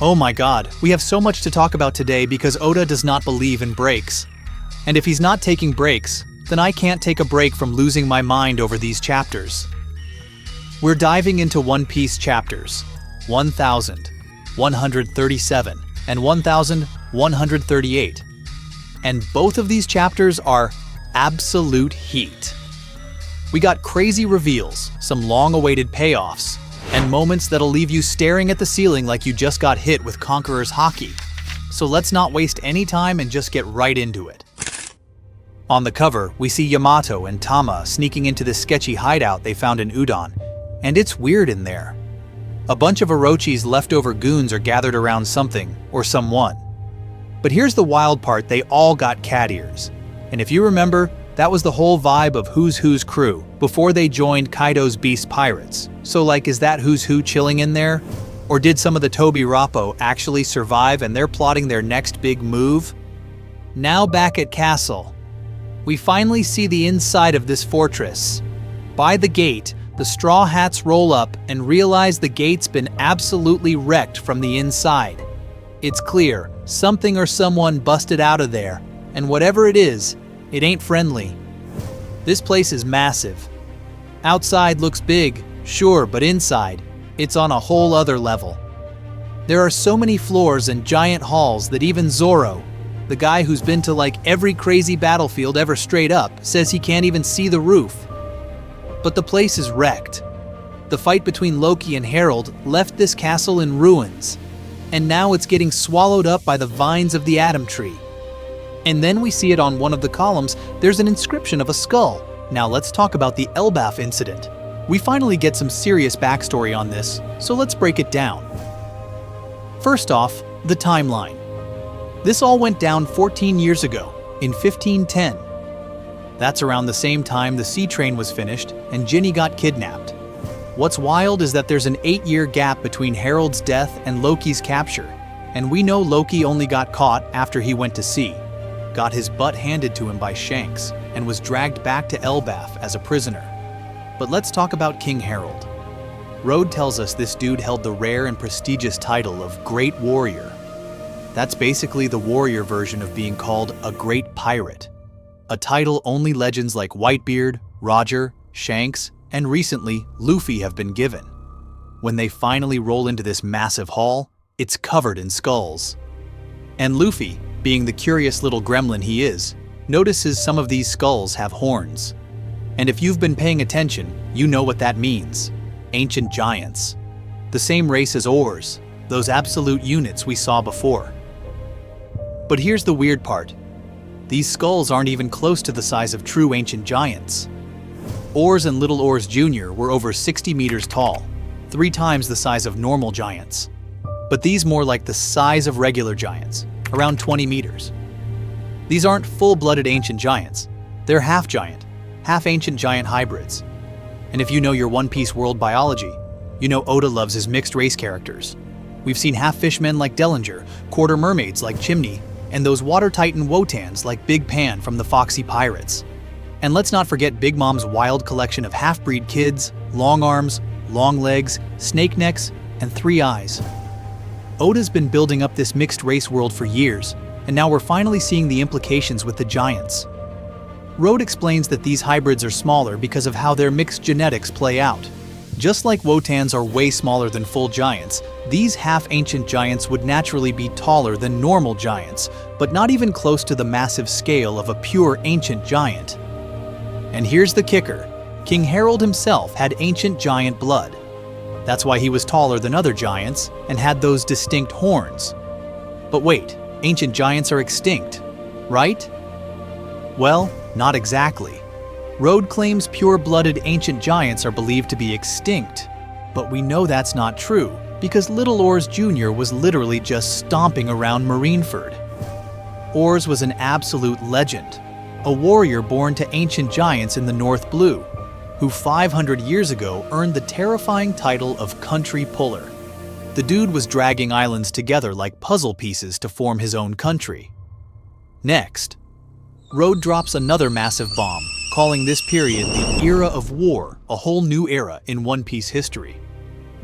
Oh my god, we have so much to talk about today because Oda does not believe in breaks. And if he's not taking breaks, then I can't take a break from losing my mind over these chapters. We're diving into One Piece chapters 1000, 137, and 1138. And both of these chapters are absolute heat. We got crazy reveals, some long-awaited payoffs, and moments that'll leave you staring at the ceiling like you just got hit with Conqueror's hockey. So let's not waste any time and just get right into it. On the cover, we see Yamato and Tama sneaking into this sketchy hideout they found in Udon, and it's weird in there. A bunch of Orochi's leftover goons are gathered around something or someone. But here's the wild part, they all got cat ears. And if you remember, that was the whole vibe of Who's Who's crew before they joined Kaido's Beast Pirates. So like, is that Who's Who chilling in there? Or did some of the Toby Rappo actually survive and they're plotting their next big move? Now back at Castle, we finally see the inside of this fortress. By the gate, the Straw Hats roll up and realize the gate's been absolutely wrecked from the inside. It's clear, something or someone busted out of there, and whatever it is, it ain't friendly. This place is massive. Outside looks big, sure, but inside, it's on a whole other level. There are so many floors and giant halls that even Zoro, the guy who's been to like every crazy battlefield ever straight up, says he can't even see the roof. But the place is wrecked. The fight between Loki and Harald left this castle in ruins, and now it's getting swallowed up by the vines of the Atom Tree. And then we see it on one of the columns, there's an inscription of a skull. Now let's talk about the Elbaf incident. We finally get some serious backstory on this, so let's break it down. First off, the timeline. This all went down 14 years ago, in 1510. That's around the same time the sea train was finished and Ginny got kidnapped. What's wild is that there's an 8-year gap between Harald's death and Loki's capture, and we know Loki only got caught after he went to sea, got his butt handed to him by Shanks, and was dragged back to Elbaf as a prisoner. But let's talk about King Harald. Road tells us this dude held the rare and prestigious title of Great Warrior. That's basically the warrior version of being called a Great Pirate, a title only legends like Whitebeard, Roger, Shanks, and recently Luffy have been given. When they finally roll into this massive hall, it's covered in skulls. And Luffy, being the curious little gremlin he is, notices some of these skulls have horns. And if you've been paying attention, you know what that means. Ancient giants. The same race as Oars, those absolute units we saw before. But here's the weird part. These skulls aren't even close to the size of true ancient giants. Oars and Little Oars Jr. were over 60 meters tall, 3 times the size of normal giants. But these more like the size of regular giants, around 20 meters. These aren't full-blooded ancient giants. They're half-giant, half-ancient giant hybrids. And if you know your One Piece world biology, you know Oda loves his mixed-race characters. We've seen half-fishmen like Dellinger, quarter mermaids like Chimney, and those water titan Wotans like Big Pan from the Foxy Pirates. And let's not forget Big Mom's wild collection of half-breed kids, long arms, long legs, snake necks, and 3 eyes. Oda's been building up this mixed-race world for years, and now we're finally seeing the implications with the giants. Road explains that these hybrids are smaller because of how their mixed genetics play out. Just like Wotans are way smaller than full giants, these half-ancient giants would naturally be taller than normal giants, but not even close to the massive scale of a pure ancient giant. And here's the kicker. King Harald himself had ancient giant blood. That's why he was taller than other giants and had those distinct horns. But wait, ancient giants are extinct, right? Well, not exactly. Road claims pure-blooded ancient giants are believed to be extinct, but we know that's not true because Little Oars Jr. was literally just stomping around Marineford. Oars was an absolute legend, a warrior born to ancient giants in the North Blue, who 500 years ago earned the terrifying title of Country Puller. The dude was dragging islands together like puzzle pieces to form his own country. Next, Road drops another massive bomb, calling this period the Era of War, a whole new era in One Piece history.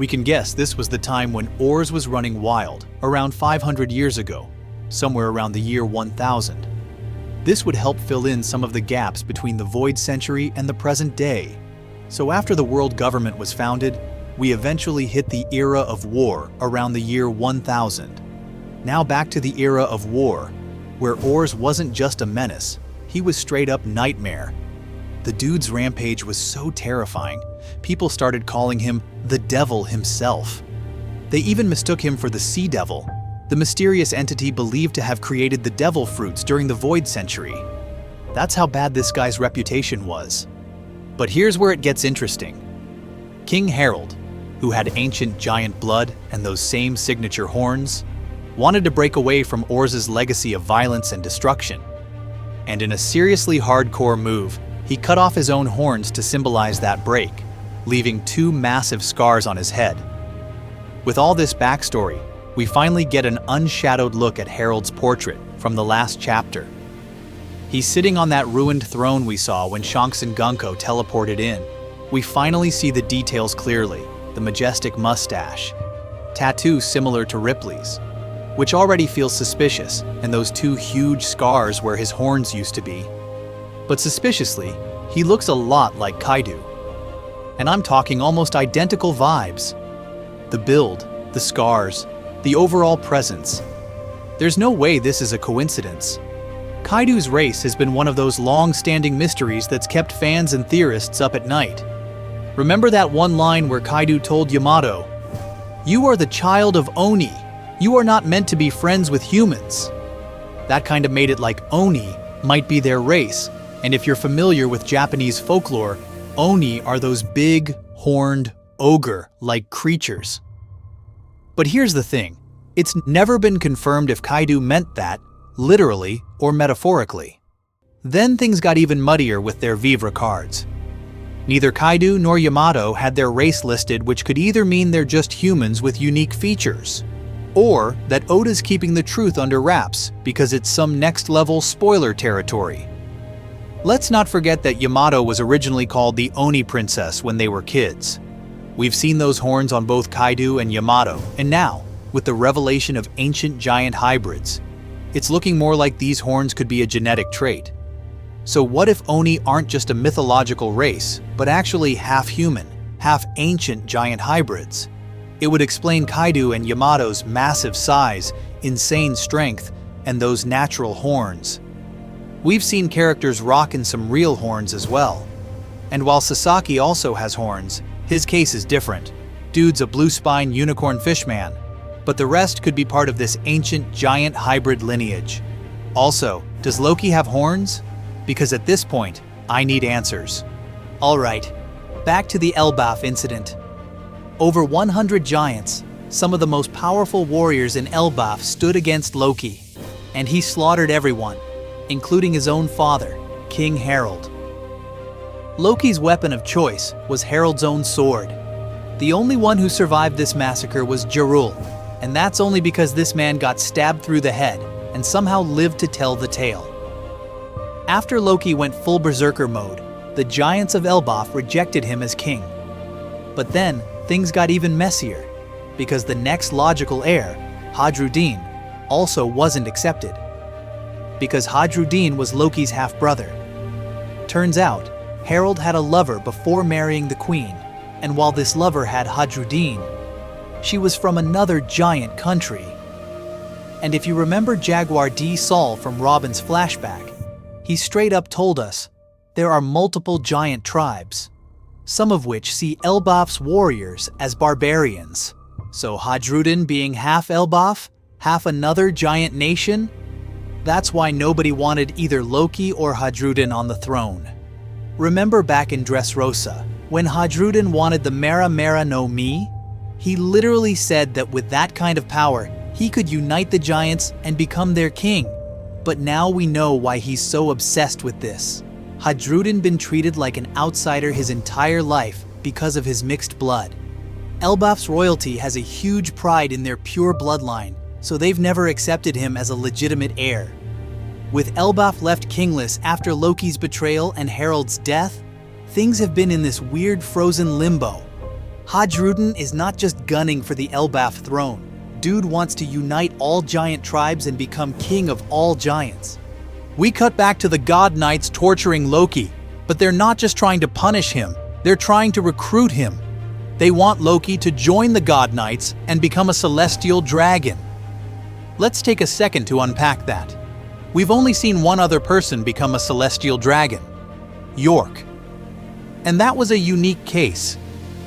We can guess this was the time when Ors was running wild, around 500 years ago, somewhere around the year 1000. This would help fill in some of the gaps between the Void Century and the present day. So after the world government was founded, we eventually hit the era of war around the year 1000. Now back to the era of war, where Ors wasn't just a menace, he was straight up nightmare. The dude's rampage was so terrifying, people started calling him the devil himself. They even mistook him for the Sea Devil, the mysterious entity believed to have created the Devil Fruits during the Void Century. That's how bad this guy's reputation was. But here's where it gets interesting. King Harald, who had ancient giant blood and those same signature horns, wanted to break away from Ors's legacy of violence and destruction. And in a seriously hardcore move, he cut off his own horns to symbolize that break, leaving 2 massive scars on his head. With all this backstory, we finally get an unshadowed look at Harald's portrait from the last chapter. He's sitting on that ruined throne we saw when Shanks and Gunko teleported in. We finally see the details clearly, the majestic mustache, tattoo similar to Ripley's, which already feels suspicious, and those 2 huge scars where his horns used to be. But suspiciously, he looks a lot like Kaido. And I'm talking almost identical vibes. The build, the scars, the overall presence. There's no way this is a coincidence. Kaido's race has been one of those long-standing mysteries that's kept fans and theorists up at night. Remember that one line where Kaido told Yamato, "You are the child of Oni. You are not meant to be friends with humans." That kind of made it like Oni might be their race, and if you're familiar with Japanese folklore, Oni are those big, horned, ogre-like creatures. But here's the thing, it's never been confirmed if Kaido meant that, literally or metaphorically. Then things got even muddier with their Vivre cards. Neither Kaido nor Yamato had their race listed, which could either mean they're just humans with unique features, or that Oda's keeping the truth under wraps because it's some next-level spoiler territory. Let's not forget that Yamato was originally called the Oni Princess when they were kids. We've seen those horns on both Kaido and Yamato, and now, with the revelation of ancient giant hybrids, it's looking more like these horns could be a genetic trait. So what if Oni aren't just a mythological race, but actually half human, half ancient giant hybrids? It would explain Kaido and Yamato's massive size, insane strength, and those natural horns. We've seen characters rocking some real horns as well. And while Sasaki also has horns, his case is different. Dude's a blue-spine unicorn fishman, but the rest could be part of this ancient giant hybrid lineage. Also, does Loki have horns? Because at this point, I need answers. Alright, back to the Elbaf incident. Over 100 giants, some of the most powerful warriors in Elbaf, stood against Loki, and he slaughtered everyone, including his own father, King Harald. Loki's weapon of choice was Harald's own sword. The only one who survived this massacre was Jarul, and that's only because this man got stabbed through the head and somehow lived to tell the tale. After Loki went full berserker mode, the giants of Elbaf rejected him as king. But then, things got even messier, because the next logical heir, Hadruddin, also wasn't accepted. Because Hadruddin was Loki's half-brother. Turns out, Harald had a lover before marrying the queen, and while this lover had Hadruddin, she was from another giant country. And if you remember Jaguar D. Saul from Robin's flashback, he straight up told us there are multiple giant tribes, some of which see Elbaf's warriors as barbarians. So Hadruddin being half Elbaf, half another giant nation? That's why nobody wanted either Loki or Hadruddin on the throne. Remember back in Dressrosa, when Hadruddin wanted the Mera Mera no Mi? He literally said that with that kind of power, he could unite the giants and become their king. But now we know why he's so obsessed with this. Hadruddin been treated like an outsider his entire life because of his mixed blood. Elbaf's royalty has a huge pride in their pure bloodline, so they've never accepted him as a legitimate heir. With Elbaf left kingless after Loki's betrayal and Harald's death, things have been in this weird frozen limbo. Hadruden is not just gunning for the Elbaf throne. Dude wants to unite all giant tribes and become king of all giants. We cut back to the God Knights torturing Loki, but they're not just trying to punish him, they're trying to recruit him. They want Loki to join the God Knights and become a celestial dragon. Let's take a second to unpack that. We've only seen one other person become a celestial dragon, York. And that was a unique case.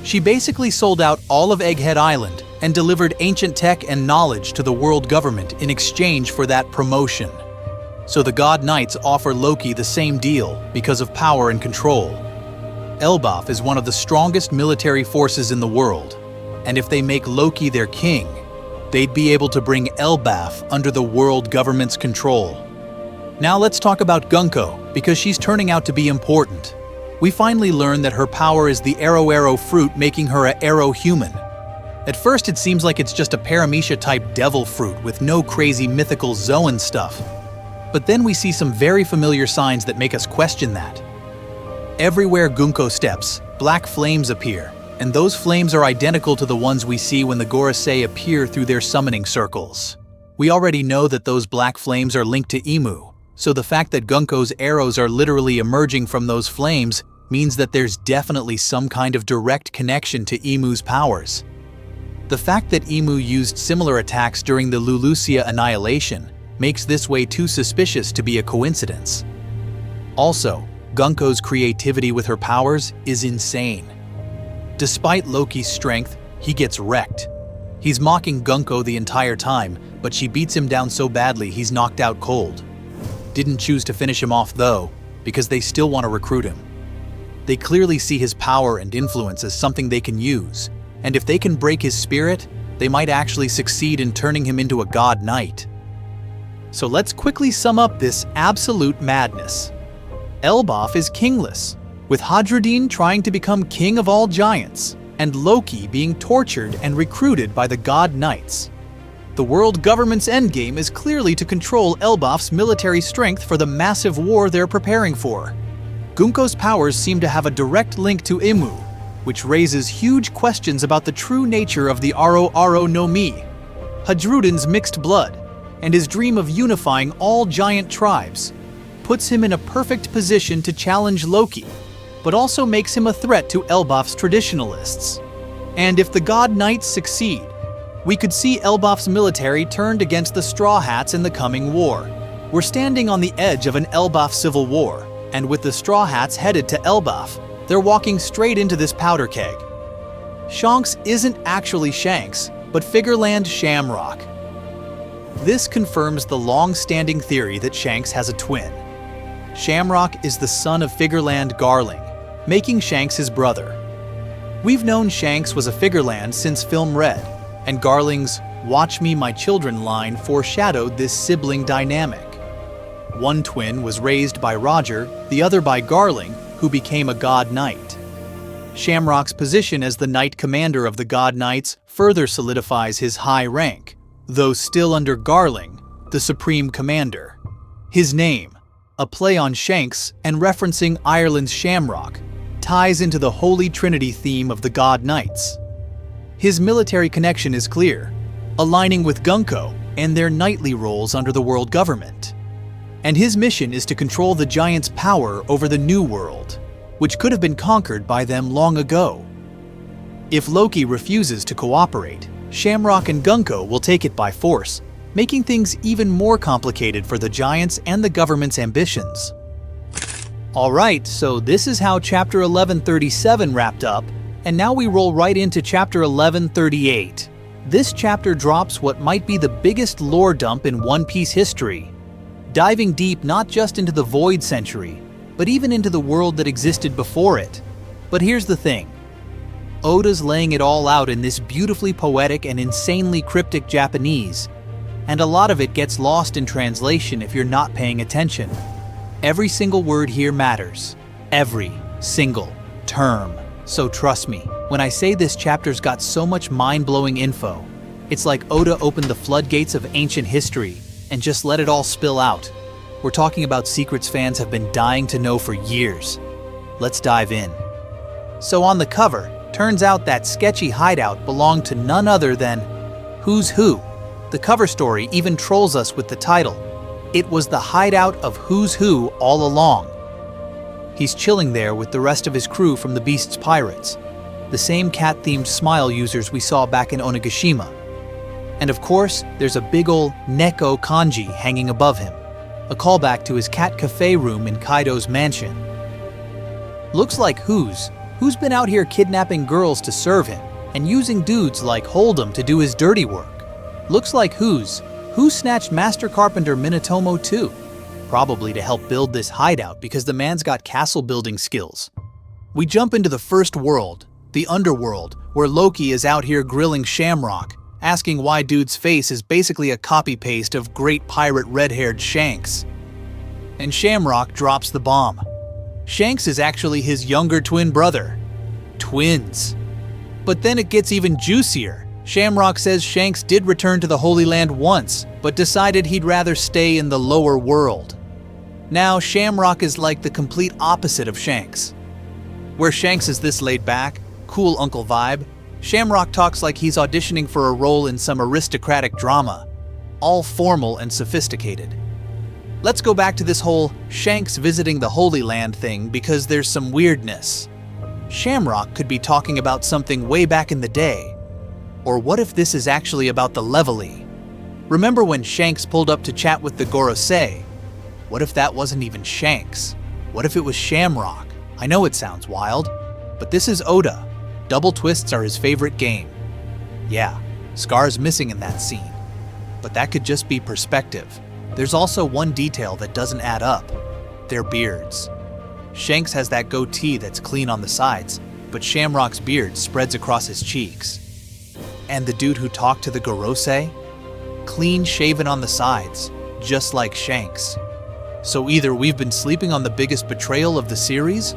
She basically sold out all of Egghead Island and delivered ancient tech and knowledge to the world government in exchange for that promotion. So the God Knights offer Loki the same deal because of power and control. Elbaf is one of the strongest military forces in the world, and if they make Loki their king, they'd be able to bring Elbaf under the world government's control. Now let's talk about Gunko, because she's turning out to be important. We finally learn that her power is the Arrow Fruit, making her a Arrow human. At first it seems like it's just a Paramecia-type devil fruit with no crazy mythical Zoan stuff. But then we see some very familiar signs that make us question that. Everywhere Gunko steps, black flames appear, and those flames are identical to the ones we see when the Gorosei appear through their summoning circles. We already know that those black flames are linked to Emu, so the fact that Gunko's arrows are literally emerging from those flames means that there's definitely some kind of direct connection to Emu's powers. The fact that Emu used similar attacks during the Lulusia annihilation makes this way too suspicious to be a coincidence. Also, Gunko's creativity with her powers is insane. Despite Loki's strength, he gets wrecked. He's mocking Gunko the entire time, but she beats him down so badly he's knocked out cold. Didn't choose to finish him off though, because they still want to recruit him. They clearly see his power and influence as something they can use, and if they can break his spirit, they might actually succeed in turning him into a God Knight. So let's quickly sum up this absolute madness. Elbaf is kingless, with Hadruden trying to become king of all giants, and Loki being tortured and recruited by the God Knights. The world government's endgame is clearly to control Elbaf's military strength for the massive war they're preparing for. Gunko's powers seem to have a direct link to Imu, which raises huge questions about the true nature of the Aro no Mi, Hadruden's mixed blood, and his dream of unifying all giant tribes puts him in a perfect position to challenge Loki, but also makes him a threat to Elbaf's traditionalists. And if the God Knights succeed, we could see Elbaf's military turned against the Straw Hats in the coming war. We're standing on the edge of an Elbaf civil war, and with the Straw Hats headed to Elbaf, they're walking straight into this powder keg. Shanks isn't actually Shanks, but Figarland Shamrock. This confirms the long-standing theory that Shanks has a twin. Shamrock is the son of Figarland Garling, making Shanks his brother. We've known Shanks was a Figarland since film Red, and Garling's "Watch Me, My Children" line foreshadowed this sibling dynamic. One twin was raised by Roger, the other by Garling, who became a God Knight. Shamrock's position as the Knight Commander of the God Knights further solidifies his high rank, though still under Garling, the Supreme Commander. His name, a play on Shanks and referencing Ireland's Shamrock, ties into the Holy Trinity theme of the God Knights. His military connection is clear, aligning with Gunko and their knightly roles under the world government. And his mission is to control the giants' power over the New World, which could have been conquered by them long ago. If Loki refuses to cooperate, Shamrock and Gunko will take it by force, making things even more complicated for the giants and the government's ambitions. Alright, so this is how Chapter 1137 wrapped up, and now we roll right into Chapter 1138. This chapter drops what might be the biggest lore dump in One Piece history, diving deep not just into the Void Century, but even into the world that existed before it. But here's the thing. Oda's laying it all out in this beautifully poetic and insanely cryptic Japanese, and a lot of it gets lost in translation if you're not paying attention. Every single word here matters. Every single term. So trust me, when I say this chapter's got so much mind-blowing info, it's like Oda opened the floodgates of ancient history and just let it all spill out. We're talking about secrets fans have been dying to know for years. Let's dive in. So on the cover, Turns out that sketchy hideout belonged to none other than Who's Who. The cover story even trolls us with the title. It was the hideout of Who's Who all along. He's chilling there with the rest of his crew from the Beast's Pirates, the same cat-themed smile users we saw back in Onigashima. And of course, there's a big ol' Neko kanji hanging above him, a callback to his cat cafe room in Kaido's mansion. Looks like Who's been out here kidnapping girls to serve him and using dudes like Hold'em to do his dirty work. Looks like Who snatched Master Carpenter Minatomo too, probably to help build this hideout because the man's got castle building skills. We jump into the first world, the underworld, where Loki is out here grilling Shamrock, asking why dude's face is basically a copy-paste of great pirate red-haired Shanks. And Shamrock drops the bomb. Shanks is actually his younger twin brother. Twins. But then it gets even juicier. Shamrock says Shanks did return to the Holy Land once, but decided he'd rather stay in the lower world. Now Shamrock is like the complete opposite of Shanks. Where Shanks is this laid back, cool uncle vibe, Shamrock talks like he's auditioning for a role in some aristocratic drama, all formal and sophisticated. Let's go back to this whole Shanks visiting the Holy Land thing because there's some weirdness. Shamrock could be talking about something way back in the day. Or what if this is actually about the Levely? Remember when Shanks pulled up to chat with the Gorosei? What if that wasn't even Shanks? What if it was Shamrock? I know it sounds wild, but this is Oda. Double twists are his favorite game. Yeah, Scar's missing in that scene, but that could just be perspective. There's also one detail that doesn't add up: their beards. Shanks has that goatee that's clean on the sides, but Shamrock's beard spreads across his cheeks. And the dude who talked to the Gorosei? Clean shaven on the sides, just like Shanks. So either we've been sleeping on the biggest betrayal of the series,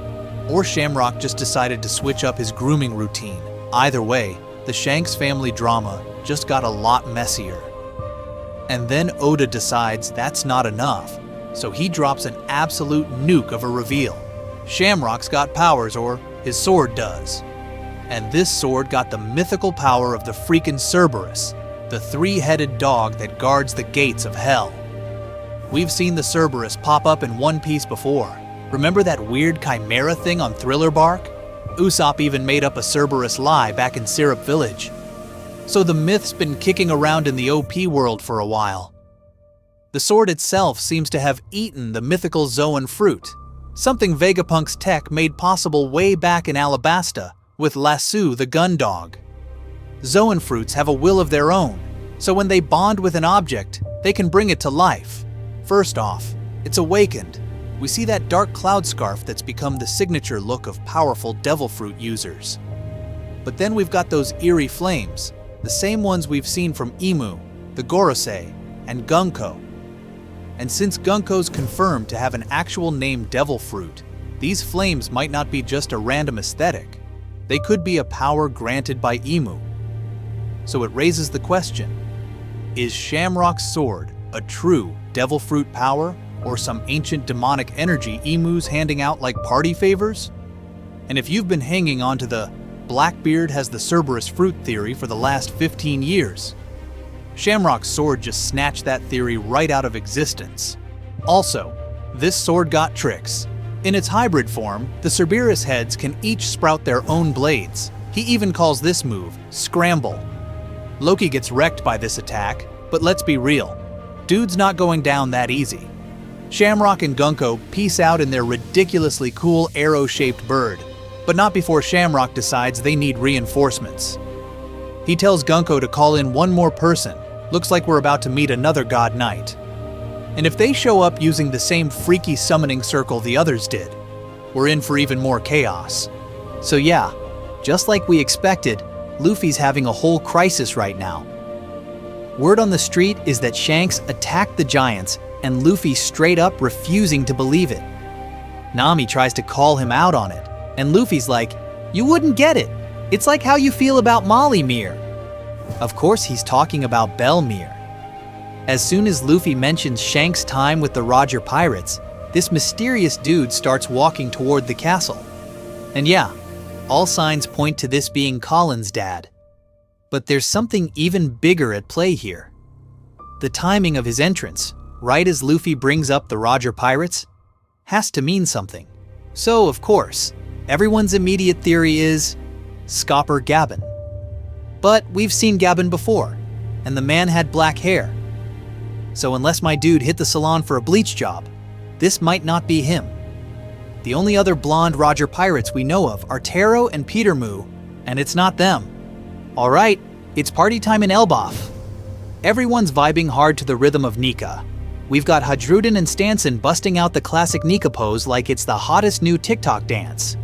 or Shamrock just decided to switch up his grooming routine. Either way, the Shanks family drama just got a lot messier. And then Oda decides that's not enough, so he drops an absolute nuke of a reveal. Shamrock's got powers, or his sword does. And this sword got the mythical power of the freaking Cerberus, the three-headed dog that guards the gates of hell. We've seen the Cerberus pop up in One Piece before. Remember that weird chimera thing on Thriller Bark? Usopp even made up a Cerberus lie back in Syrup Village. So the myth's been kicking around in the OP world for a while. The sword itself seems to have eaten the mythical Zoan fruit, something Vegapunk's tech made possible way back in Alabasta with Lasso the gun dog. Zoan fruits have a will of their own, so when they bond with an object, they can bring it to life. First off, it's awakened. We see that dark cloud scarf that's become the signature look of powerful devil fruit users. But then we've got those eerie flames, the same ones we've seen from Imu, the Gorosei, and Gunko. And since Gunko's confirmed to have an actual name devil fruit, these flames might not be just a random aesthetic. They could be a power granted by Imu. So it raises the question, is Shamrock's sword a true devil fruit power, or some ancient demonic energy Imu's handing out like party favors? And if you've been hanging on to the Blackbeard has the Cerberus fruit theory for the last 15 years, Shamrock's sword just snatched that theory right out of existence. Also, this sword got tricks. In its hybrid form, the Cerberus heads can each sprout their own blades. He even calls this move Scramble. Loki gets wrecked by this attack, but let's be real, dude's not going down that easy. Shamrock and Gunko peace out in their ridiculously cool arrow-shaped bird, but not before Shamrock decides they need reinforcements. He tells Gunko to call in one more person. Looks like we're about to meet another God Knight. And if they show up using the same freaky summoning circle the others did, we're in for even more chaos. So yeah, just like we expected, Luffy's having a whole crisis right now. Word on the street is that Shanks attacked the giants and Luffy straight up refusing to believe it. Nami tries to call him out on it, and Luffy's like, "You wouldn't get it. It's like how you feel about Molly Mere." Of course he's talking about Belmere. As soon as Luffy mentions Shanks' time with the Roger Pirates, this mysterious dude starts walking toward the castle. And yeah, All signs point to this being Colin's dad. But there's something even bigger at play here. The timing of his entrance, right as Luffy brings up the Roger Pirates, has to mean something. So, of course, everyone's immediate theory is Scopper Gabbin. But we've seen Gabbin before, and the man had black hair. So unless my dude hit the salon for a bleach job, this might not be him. The only other blonde Roger Pirates we know of are Taro and Peter Moo, and it's not them. Alright, it's party time in Elbaf. Everyone's vibing hard to the rhythm of Nika. We've got Hadrudin and Stanson busting out the classic Nika pose like it's the hottest new TikTok dance.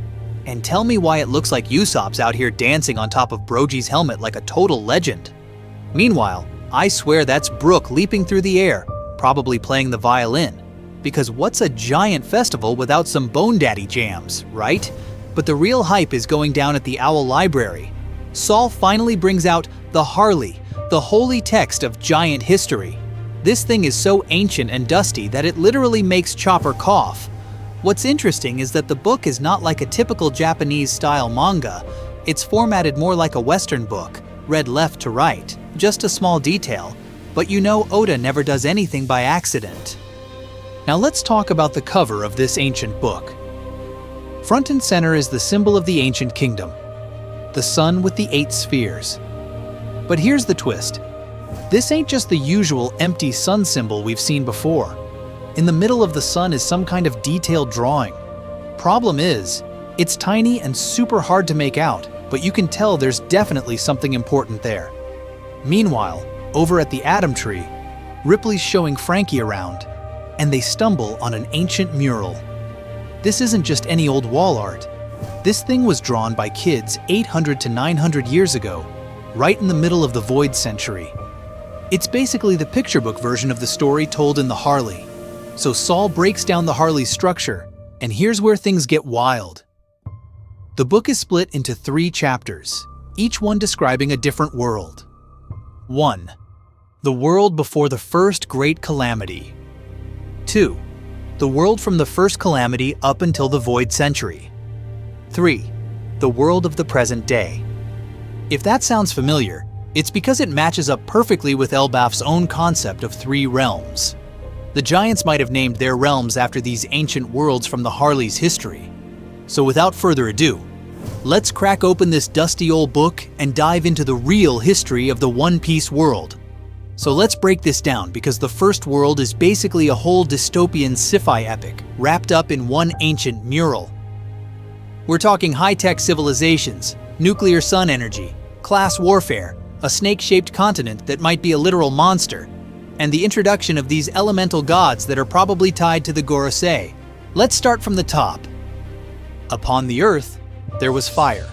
And tell me why it looks like Usopp's out here dancing on top of Brogy's helmet like a total legend. Meanwhile, I swear that's Brook leaping through the air, probably playing the violin. Because what's a giant festival without some Bone Daddy jams, right? But the real hype is going down at the Owl Library. Saul finally brings out the Harley, the holy text of giant history. This thing is so ancient and dusty that it literally makes Chopper cough. What's interesting is that the book is not like a typical Japanese-style manga. It's formatted more like a Western book, read left to right. Just a small detail, but you know Oda never does anything by accident. Now let's talk about the cover of this ancient book. Front and center is the symbol of the ancient kingdom, the sun with the 8 spheres. But here's the twist. This ain't just the usual empty sun symbol we've seen before. In the middle of the sun is some kind of detailed drawing. Problem is, it's tiny and super hard to make out, but you can tell there's definitely something important there. Meanwhile, over at the Atom Tree, Ripley's showing Frankie around, and they stumble on an ancient mural. This isn't just any old wall art. This thing was drawn by kids 800 to 900 years ago, right in the middle of the Void Century. It's basically the picture book version of the story told in the Harley. So Saul breaks down the Harley's structure, and here's where things get wild. The book is split into 3 chapters, each one describing a different world. 1. The world before the first great calamity. 2. The world from the first calamity up until the Void Century. 3. The world of the present day. If that sounds familiar, it's because it matches up perfectly with Elbaf's own concept of 3 realms. The Giants might have named their realms after these ancient worlds from the Harley's history. So without further ado, let's crack open this dusty old book and dive into the real history of the One Piece world. So let's break this down because the first world is basically a whole dystopian sci-fi epic wrapped up in one ancient mural. We're talking high-tech civilizations, nuclear sun energy, class warfare, a snake-shaped continent that might be a literal monster, and the introduction of these elemental gods that are probably tied to the Gorosei. Let's start from the top. Upon the earth, there was fire.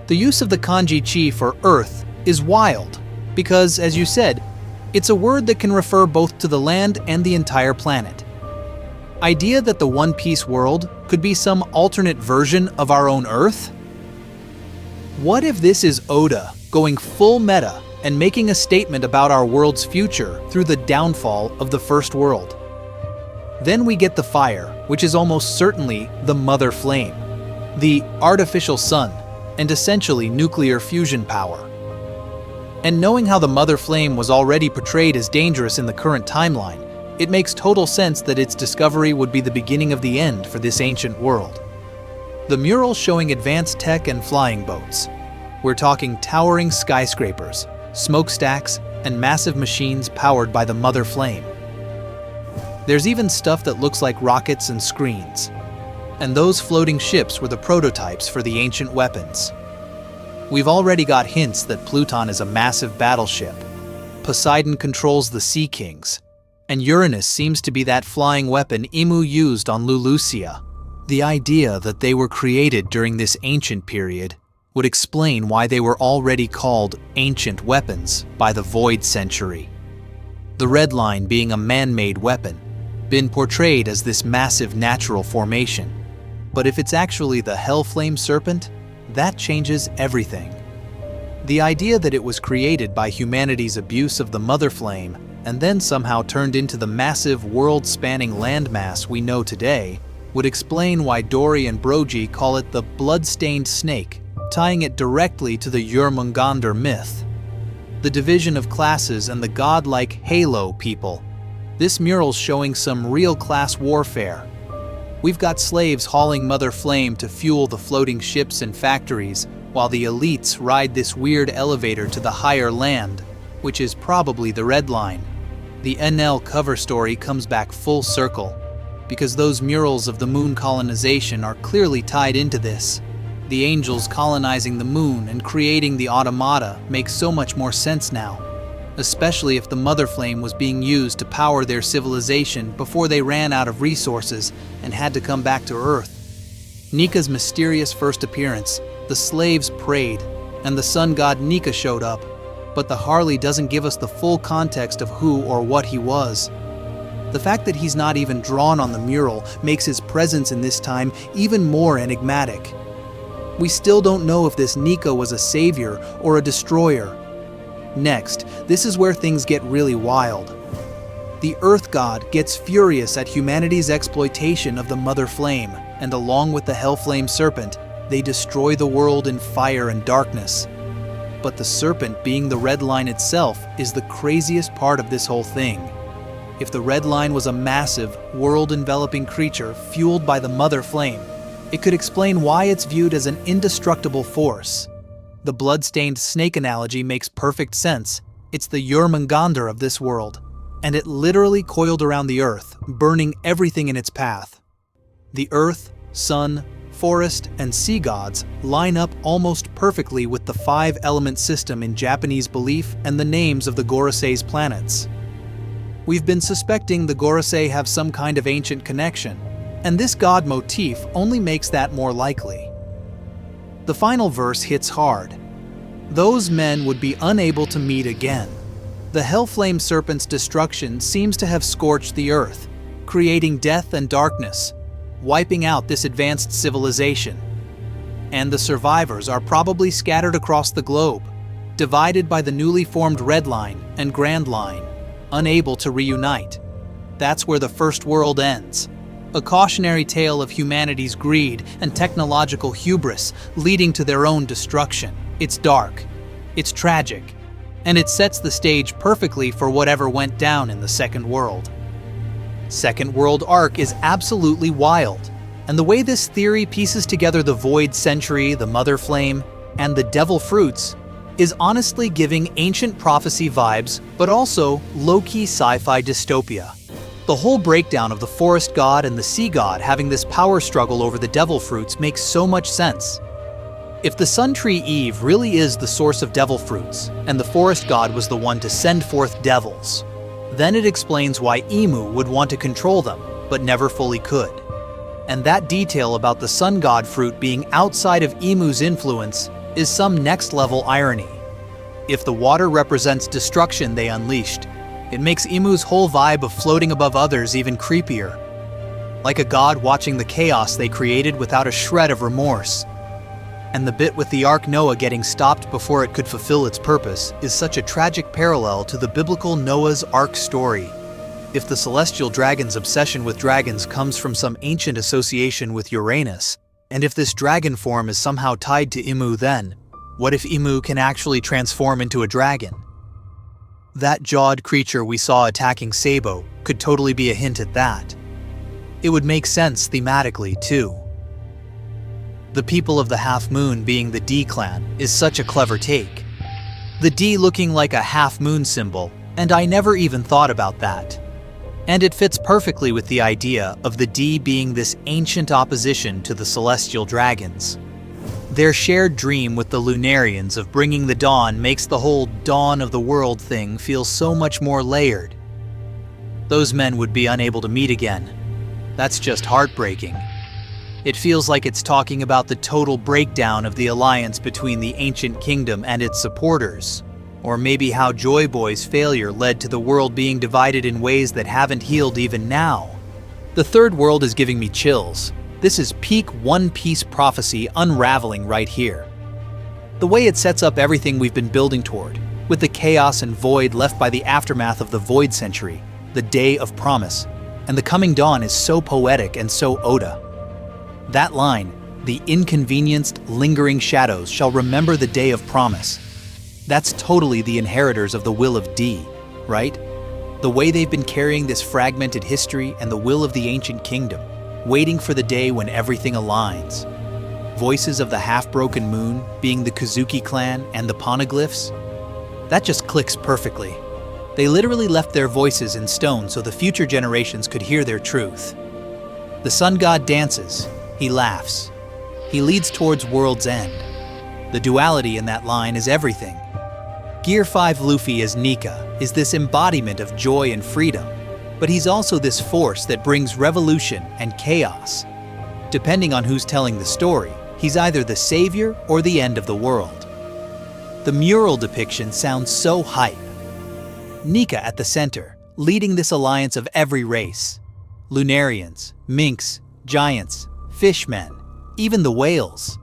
The use of the kanji chi for earth is wild, because, as you said, it's a word that can refer both to the land and the entire planet. Idea that the One Piece world could be some alternate version of our own Earth? What if this is Oda going full meta and making a statement about our world's future through the downfall of the first world? Then we get the fire, which is almost certainly the mother flame, the artificial sun, and essentially nuclear fusion power. And knowing how the mother flame was already portrayed as dangerous in the current timeline, it makes total sense that its discovery would be the beginning of the end for this ancient world. The mural showing advanced tech and flying boats. We're talking towering skyscrapers, smokestacks, and massive machines powered by the mother flame. There's even stuff that looks like rockets and screens. And those floating ships were the prototypes for the ancient weapons. We've already got hints that Pluton is a massive battleship. Poseidon controls the Sea Kings. And Uranus seems to be that flying weapon Imu used on Lulusia. The idea that they were created during this ancient period would explain why they were already called ancient weapons by the Void Century. The Red Line being a man-made weapon, been portrayed as this massive natural formation. But if it's actually the Hellflame Serpent, that changes everything. The idea that it was created by humanity's abuse of the Mother Flame and then somehow turned into the massive world-spanning landmass we know today would explain why Dory and Brogy call it the blood-stained snake, tying it directly to the Jörmungandr myth. The division of classes and the godlike Halo people. This mural's showing some real class warfare. We've got slaves hauling Mother Flame to fuel the floating ships and factories, while the elites ride this weird elevator to the higher land, which is probably the Red Line. The NL cover story comes back full circle, because those murals of the moon colonization are clearly tied into this. The angels colonizing the moon and creating the automata makes so much more sense now, especially if the Mother Flame was being used to power their civilization before they ran out of resources and had to come back to Earth. Nika's mysterious first appearance, the slaves prayed, and the Sun God Nika showed up, but the Harley doesn't give us the full context of who or what he was. The fact that he's not even drawn on the mural makes his presence in this time even more enigmatic. We still don't know if this Nika was a savior or a destroyer. Next, this is where things get really wild. The Earth God gets furious at humanity's exploitation of the Mother Flame, and along with the Hellflame Serpent, they destroy the world in fire and darkness. But the serpent being the Red Line itself is the craziest part of this whole thing. If the Red Line was a massive, world-enveloping creature fueled by the Mother Flame, it could explain why it's viewed as an indestructible force. The blood-stained snake analogy makes perfect sense. It's the Jörmungandr of this world, and it literally coiled around the Earth, burning everything in its path. The Earth, Sun, Forest, and Sea gods line up almost perfectly with the 5-element system in Japanese belief and the names of the Gorosei's planets. We've been suspecting the Gorosei have some kind of ancient connection, and this god motif only makes that more likely. The final verse hits hard. Those men would be unable to meet again. The Hellflame Serpent's destruction seems to have scorched the earth, creating death and darkness, wiping out this advanced civilization. And the survivors are probably scattered across the globe, divided by the newly formed Red Line and Grand Line, unable to reunite. That's where the First World ends. A cautionary tale of humanity's greed and technological hubris leading to their own destruction. It's dark, it's tragic, and it sets the stage perfectly for whatever went down in the Second World. Second World arc is absolutely wild, and the way this theory pieces together the Void Century, the Mother Flame, and the Devil Fruits is honestly giving ancient prophecy vibes, but also low-key sci-fi dystopia. The whole breakdown of the forest god and the sea god having this power struggle over the devil fruits makes so much sense. If the Sun Tree Eve really is the source of devil fruits, and the forest god was the one to send forth devils, then it explains why Emu would want to control them, but never fully could. And that detail about the sun god fruit being outside of Emu's influence is some next-level irony. If the water represents destruction they unleashed, it makes Emu's whole vibe of floating above others even creepier. Like a god watching the chaos they created without a shred of remorse. And the bit with the Ark Noah getting stopped before it could fulfill its purpose is such a tragic parallel to the biblical Noah's Ark story. If the celestial dragon's obsession with dragons comes from some ancient association with Uranus, and if this dragon form is somehow tied to Emu, then what if Emu can actually transform into a dragon? That jawed creature we saw attacking Sabo could totally be a hint at that. It would make sense thematically, too. The people of the Half Moon being the D clan is such a clever take. The D looking like a half-moon symbol, and I never even thought about that. And it fits perfectly with the idea of the D being this ancient opposition to the celestial dragons. Their shared dream with the Lunarians of bringing the dawn makes the whole dawn of the world thing feel so much more layered. Those men would be unable to meet again. That's just heartbreaking. It feels like it's talking about the total breakdown of the alliance between the ancient kingdom and its supporters, or maybe how Joy Boy's failure led to the world being divided in ways that haven't healed even now. The Third World is giving me chills. This is peak One Piece prophecy unraveling right here. The way it sets up everything we've been building toward, with the chaos and void left by the aftermath of the Void Century, the Day of Promise, And the coming dawn is so poetic and so Oda. That line, "The inconvenienced, lingering shadows shall remember the day of promise." That's totally the inheritors of the will of D, right? The way they've been carrying this fragmented history and the will of the ancient kingdom, waiting for the day when everything aligns. Voices of the half-broken moon being the Kuzuki clan and the poneglyphs? That just clicks perfectly. They literally left their voices in stone so the future generations could hear their truth. The sun god dances, he laughs. He leads towards world's end. The duality in that line is everything. Gear 5 Luffy as Nika is this embodiment of joy and freedom, but he's also this force that brings revolution and chaos. Depending on who's telling the story, he's either the savior or the end of the world. The mural depiction sounds so hype. Nika at the center, leading this alliance of every race. Lunarians, minks, giants, fishmen, even the whales.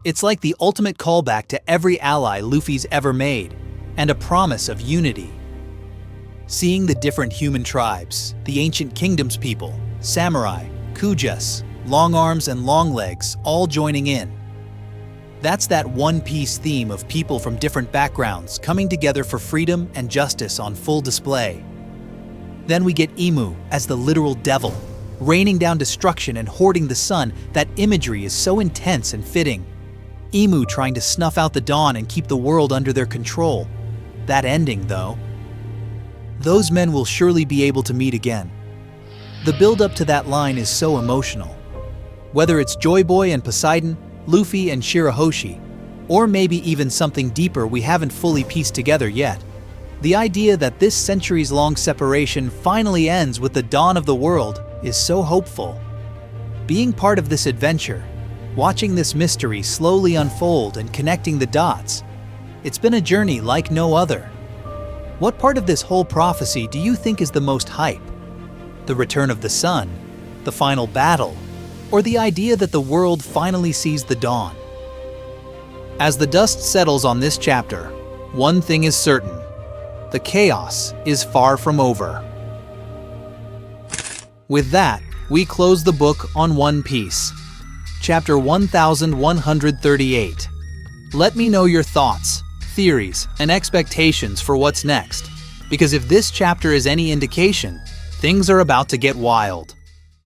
It's like the ultimate callback to every ally Luffy's ever made, and a promise of unity. Seeing the different human tribes, the ancient kingdom's people, samurai, kujas, long arms and long legs all joining in. That's that one-piece theme of people from different backgrounds coming together for freedom and justice on full display. Then we get Imu as the literal devil, raining down destruction and hoarding the sun. That imagery is so intense and fitting. Imu trying to snuff out the dawn and keep the world under their control. That ending, though. Those men will surely be able to meet again. The build-up to that line is so emotional. Whether it's Joy Boy and Poseidon, Luffy and Shirahoshi, or maybe even something deeper we haven't fully pieced together yet. The idea that this centuries-long separation finally ends with the dawn of the world is so hopeful. Being part of this adventure, watching this mystery slowly unfold and connecting the dots, it's been a journey like no other. What part of this whole prophecy do you think is the most hype? The return of the sun, the final battle, or the idea that the world finally sees the dawn? As the dust settles on this chapter, one thing is certain: the chaos is far from over. With that, we close the book on One Piece, chapter 1138. Let me know your thoughts, theories, and expectations for what's next, because if this chapter is any indication, things are about to get wild.